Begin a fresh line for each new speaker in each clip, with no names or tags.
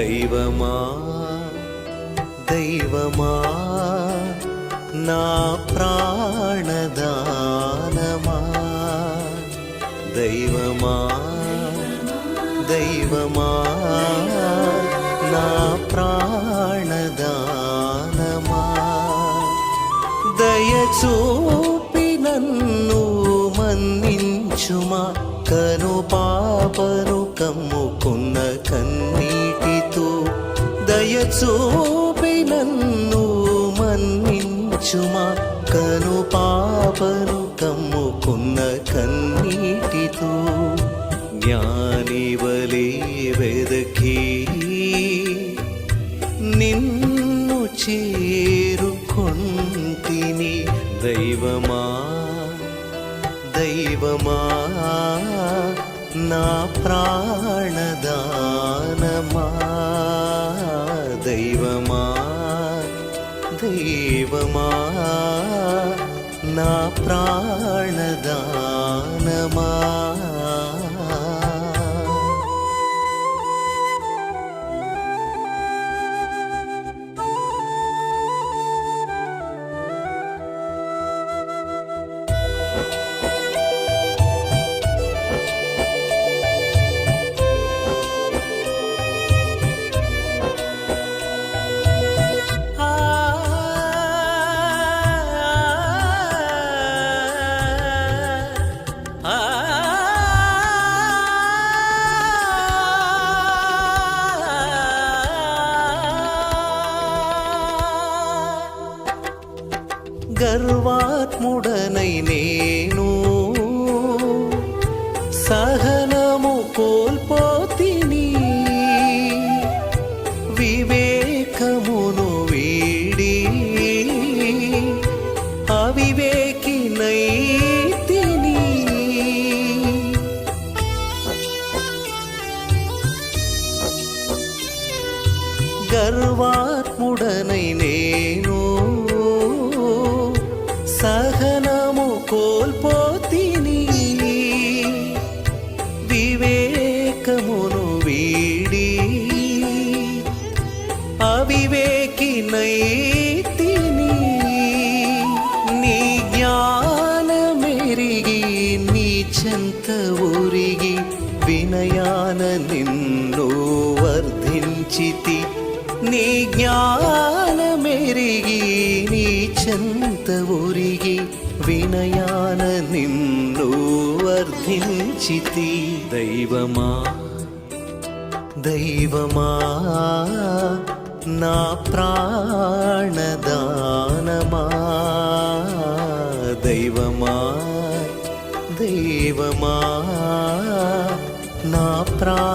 దైవమా దైవమా నా ప్రాణదానమా దైవమా దైవమా నా ప్రాణదానమా దయచూపి నన్ను మన్నించుమా కను పాపను కమ్ముకున్న కన్నీటితో దయచూపి నన్ను మన్నించుమా కను పాపను కమ్ముకున్న కన్నీటితో జ్ఞానివలే వెదకి నిన్ను చేరుకొంటిని దైవమా దైవమా నా ప్రాణదానమా దైవమా దైవమా నా ప్రాణదానమా గర్వాత్ముడనై నేను సహనము కోల్పోతిని వివేకమును వీడి అవివేకినైతిని గర్వాత్ముడనై నేను సహనము కోల్పోతిని వివేకమును వీడి అవివేకినైతిని నీ జ్ఞానమెరిగి నీ చెంత ఊరిగి వినయాన నిన్ను వర్ధించితి నీ జ్ఞానమెరిగి నీ చెంత ఊరిగి వినయాన నిన్ను వర్ధించితి దైవమా దైవమా నా ప్రాణదానమా దైవమా దైవమా నా ప్రాణదానమా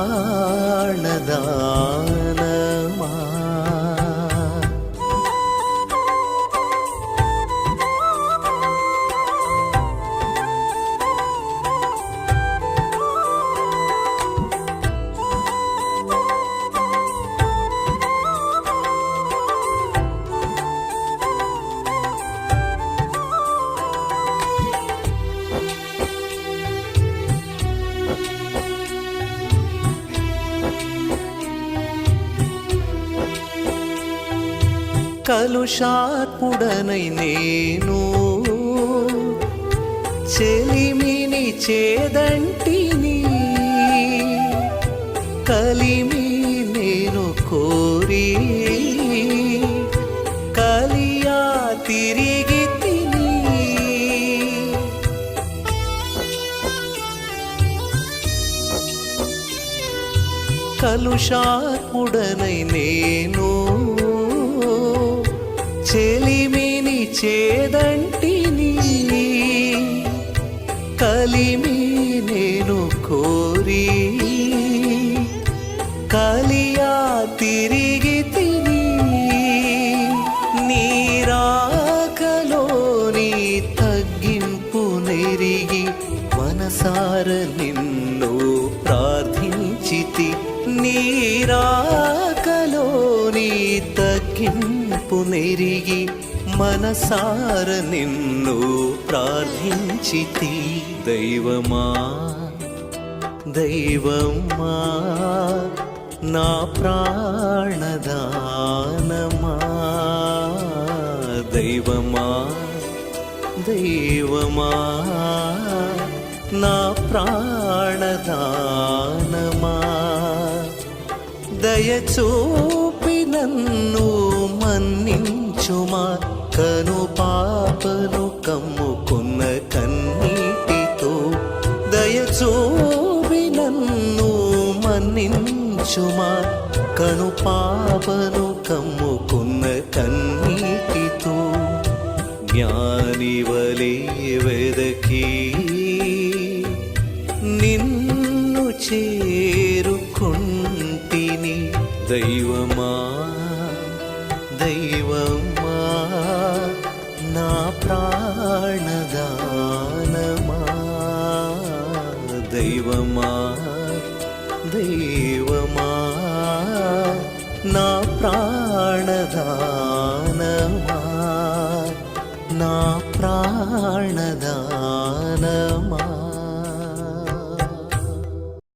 కలుషాత్ముడనై నేను చెలిమిని చేదంటిని కలిమి నేను కోరి కలియా తిరిగి తిని కలుషాత్ముడనై నేను చెలిమిని చేదంటిని కలిమి నేను కోరి కలియా తిరిగి తిని నీరాకలోని తగ్గింపు నెరిగి మనసార నిన్ను ప్రార్థించితి నీరాకలోని తగ్గింపు నెరిగి మనసార నిన్ను ప్రార్థించితి దైవమా దైవమా నా ప్రాణదానమా దైవమా దైవమా నా ప్రాణదానమా దయచూపి నన్ను మన్నించుమా కను పాపను కమ్ముకున్న కన్నీటితో దయచూపి నన్ను మన్నించుమా కను పాపను కమ్ముకున్న కన్నీటితో జ్ఞానివలే వెదకి నిన్ను చేరుకుంటిని దైవమా దైవమా నా ప్రాణదానమా దైవమా దైవమా నా